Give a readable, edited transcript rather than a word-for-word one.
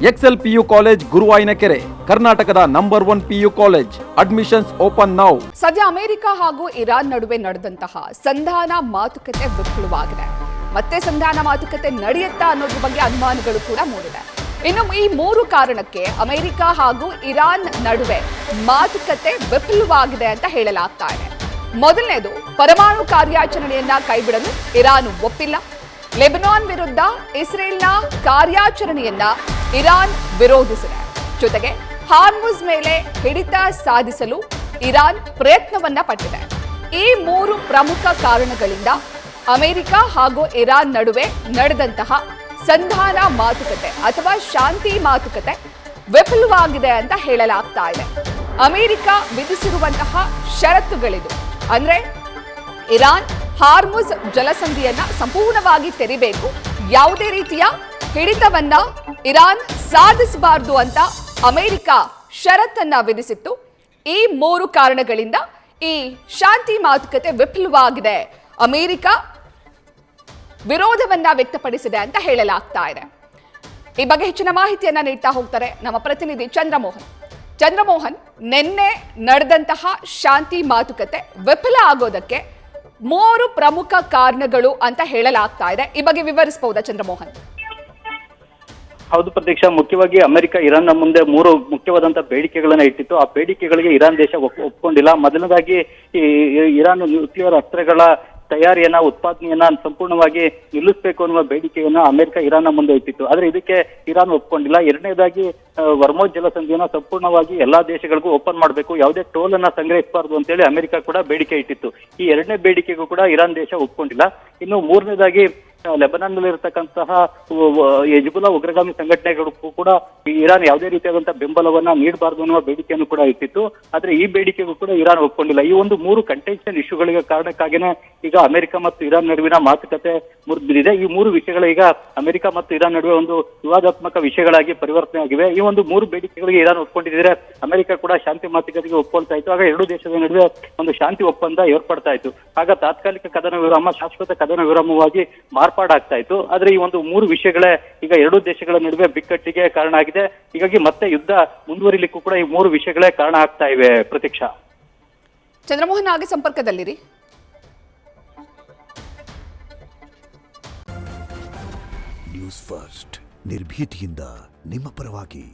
Excel PU college ಗುರುವಾಯಿನಕೆರೆ, ಕರ್ನಾಟಕದ number 1 PU college. Admissions open now. ಸದ್ಯ America ಹಾಗೂ Iran ನಡುವೆ ನಡೆದಂತಹ ಸಂಧಾನ ಮಾತುಕತೆ ವಿಫಲವಾಗಿದೆ. ಮತ್ತೆ ಸಂಧಾನ ಮಾತುಕತೆ ನಡೆಯುತ್ತಾ ಅನ್ನೋದ್ರ ಬಗ್ಗೆ ಅನುಮಾನಗಳು ಕೂಡ ಮೂಡಿದೆ. ಇನ್ನು ಈ 3 ಕಾರಣಕ್ಕೆ ಅಮೆರಿಕ ಹಾಗೂ ಇರಾನ್ ನಡುವೆ ಮಾತುಕತೆ ವಿಫಲವಾಗಿದೆ ಅಂತ ಹೇಳಲಾಗ್ತಾ ಇದೆ. ಮೊದಲನೇದು, ಪರಮಾಣು ಕಾರ್ಯಾಚರಣೆಯನ್ನ ಕೈಬಿಡಲು ಇರಾನ್ ಒಪ್ಪಿಲ್ಲ. ಲೆಬನಾನ್ ವಿರುದ್ಧ ಇಸ್ರೇಲ್ನ ಕಾರ್ಯಾಚರಣೆಯನ್ನ ಇರಾನ್ ವಿರೋಧಿಸಿದೆ. ಜೊತೆಗೆ ಹಾರ್ಮುಜ್ ಮೇಲೆ ಹಿಡಿತ ಸಾಧಿಸಲು ಇರಾನ್ ಪ್ರಯತ್ನವನ್ನ ಪಟ್ಟಿದೆ. ಈ 3 ಪ್ರಮುಖ ಕಾರಣಗಳಿಂದ ಅಮೆರಿಕ ಹಾಗೂ ಇರಾನ್ ನಡುವೆ ನಡೆದಂತಹ ಸಂಧಾನ ಮಾತುಕತೆ ಅಥವಾ ಶಾಂತಿ ಮಾತುಕತೆ ವಿಫಲವಾಗಿದೆ ಅಂತ ಹೇಳಲಾಗ್ತಾ ಇದೆ. ಅಮೆರಿಕ ವಿಧಿಸಿರುವಂತಹ ಷರತ್ತುಗಳಿದು. ಅಂದ್ರೆ ಇರಾನ್ ಹಾರ್ಮುಜ್ ಜಲಸಂಧಿಯನ್ನ ಸಂಪೂರ್ಣವಾಗಿ ತೆರಿಬೇಕು, ಯಾವುದೇ ರೀತಿಯ ಹಿಡಿತವನ್ನ ಇರಾನ್ ಸಾಧಿಸಬಾರದು ಅಂತ ಅಮೆರಿಕ ಷರತ್ತನ್ನ ವಿಧಿಸಿತ್ತು. ಈ 3 ಕಾರಣಗಳಿಂದ ಈ ಶಾಂತಿ ಮಾತುಕತೆ ವಿಫಲವಾಗಿದೆ, ಅಮೆರಿಕ ವಿರೋಧವನ್ನ ವ್ಯಕ್ತಪಡಿಸಿದೆ ಅಂತ ಹೇಳಲಾಗ್ತಾ ಇದೆ. ಈ ಬಗ್ಗೆ ಹೆಚ್ಚಿನ ಮಾಹಿತಿಯನ್ನ ನೀಡ್ತಾ ಹೋಗ್ತಾರೆ ನಮ್ಮ ಪ್ರತಿನಿಧಿ ಚಂದ್ರಮೋಹನ್. ನಿನ್ನೆ ನಡೆದಂತಹ ಶಾಂತಿ ಮಾತುಕತೆ ವಿಫಲ ಆಗೋದಕ್ಕೆ 3 ಪ್ರಮುಖ ಕಾರಣಗಳು ಅಂತ ಹೇಳಲಾಗ್ತಾ ಇದೆ. ಈ ಬಗ್ಗೆ ವಿವರಿಸಬಹುದಾ ಚಂದ್ರಮೋಹನ್? ಹೌದು ಪ್ರತೀಕ್ಷಾ, ಮುಖ್ಯವಾಗಿ ಅಮೆರಿಕ ಇರಾನ್ನ ಮುಂದೆ 3 ಮುಖ್ಯವಾದಂತಹ ಬೇಡಿಕೆಗಳನ್ನ ಇಟ್ಟಿತ್ತು. ಆ ಬೇಡಿಕೆಗಳಿಗೆ ಇರಾನ್ ದೇಶ ಒಪ್ಕೊಂಡಿಲ್ಲ. ಮೊದಲನೇದಾಗಿ ಇರಾನ್ ನ್ಯೂಕ್ಲಿಯರ್ ಅಸ್ತ್ರಗಳ ತಯಾರಿಯನ್ನ ಉತ್ಪಾದನೆಯನ್ನ ಸಂಪೂರ್ಣವಾಗಿ ನಿಲ್ಲಿಸಬೇಕು ಅನ್ನುವ ಬೇಡಿಕೆಯನ್ನ ಅಮೆರಿಕ ಇರಾನ್ನ ಮುಂದೆ ಇಟ್ಟಿತ್ತು. ಆದ್ರೆ ಇದಕ್ಕೆ ಇರಾನ್ ಒಪ್ಕೊಂಡಿಲ್ಲ. ಎರಡನೇದಾಗಿ ವರ್ಮೋಜ್ ಜಲಸಂಧಿಯನ್ನ ಸಂಪೂರ್ಣವಾಗಿ ಎಲ್ಲಾ ದೇಶಗಳಿಗೂ ಓಪನ್ ಮಾಡಬೇಕು, ಯಾವುದೇ ಟೋಲ್ ಅನ್ನ ಸಂಗ್ರಹಿಸಬಾರದು ಅಂತೇಳಿ ಅಮೆರಿಕ ಕೂಡ ಬೇಡಿಕೆ ಇಟ್ಟಿತ್ತು. ಈ ಎರಡನೇ ಬೇಡಿಕೆಗೂ ಕೂಡ ಇರಾನ್ ದೇಶ ಒಪ್ಕೊಂಡಿಲ್ಲ. ಇನ್ನು ಮೂರನೇದಾಗಿ ಲೆಬನಾನ್ ನಲ್ಲಿ ಇರತಕ್ಕಂತಹ ಹಿಜ್ಬುಲ್ಲಾ ಉಗ್ರಗಾಮಿ ಸಂಘಟನೆಗಳು ಕೂಡ ಇರಾನ್ ಯಾವುದೇ ರೀತಿಯಾದಂತಹ ಬೆಂಬಲವನ್ನ ನೀಡಬಾರದು ಅನ್ನುವ ಬೇಡಿಕೆಯನ್ನು ಕೂಡ ಇಟ್ಟಿತ್ತು. ಆದ್ರೆ ಈ ಬೇಡಿಕೆಗೂ ಕೂಡ ಇರಾನ್ ಒಪ್ಕೊಂಡಿಲ್ಲ. ಈ ಒಂದು 3 ಕಂಟೆನ್ಷನ್ ಇಶ್ಯೂಗಳಿಗೆ ಕಾರಣಕ್ಕಾಗಿನೇ ಈಗ ಅಮೆರಿಕ ಮತ್ತು ಇರಾನ್ ನಡುವಿನ ಮಾತುಕತೆ ಮುರಿದಿದೆ. ಈ 3 ವಿಷಯಗಳು ಈಗ ಅಮೆರಿಕ ಮತ್ತು ಇರಾನ್ ನಡುವೆ ಒಂದು ವಿವಾದಾತ್ಮಕ ವಿಷಯಗಳಾಗಿ ಪರಿವರ್ತನೆ ಆಗಿವೆ. ಈ ಒಂದು 3 ಬೇಡಿಕೆಗಳಿಗೆ ಇರಾನ್ ಒಪ್ಕೊಂಡಿದ್ರೆ ಅಮೆರಿಕ ಕೂಡ ಶಾಂತಿ ಮಾತುಕತೆಗೆ ಒಪ್ಕೊಳ್ತಾ ಇತ್ತು. ಆಗ ಎರಡೂ ದೇಶದ ನಡುವೆ ಒಂದು ಶಾಂತಿ ಒಪ್ಪಂದ ಏರ್ಪಡ್ತಾ ಇತ್ತು. ಆಗ ತಾತ್ಕಾಲಿಕ ಕದನ ವಿರಾಮ ಶಾಶ್ವತ ಕದನ ವಿರಾಮವಾಗಿ ಮಾರ್ಪಾಡಾಗ್ತಾ ಇತ್ತು. ಆದ್ರೆ ಈ ಒಂದು 3 ವಿಷಯಗಳೇ ಈಗ ಎರಡೂ ದೇಶಗಳ ನಡುವೆ ಬಿಕ್ಕಟ್ಟಿಗೆ ಕಾರಣ ಆಗಿದೆ. ಹೀಗಾಗಿ ಮತ್ತೆ ಯುದ್ಧ ಮುಂದುವರಿಲಿಕ್ಕೂ ಕೂಡ ಈ 3 ವಿಷಯಗಳೇ ಕಾರಣ ಆಗ್ತಾ ಇವೆ. ಪ್ರತೀಕ್ಷಾ, ಚಂದ್ರಮೋಹನ್ ಹಾಗೆ ಸಂಪರ್ಕದಲ್ಲಿರಿ. ನ್ಯೂಸ್ ಫಸ್ಟ್ ನಿರ್ಭೀತಿಯಿಂದ ನಿಮ್ಮ ಪರವಾಗಿ.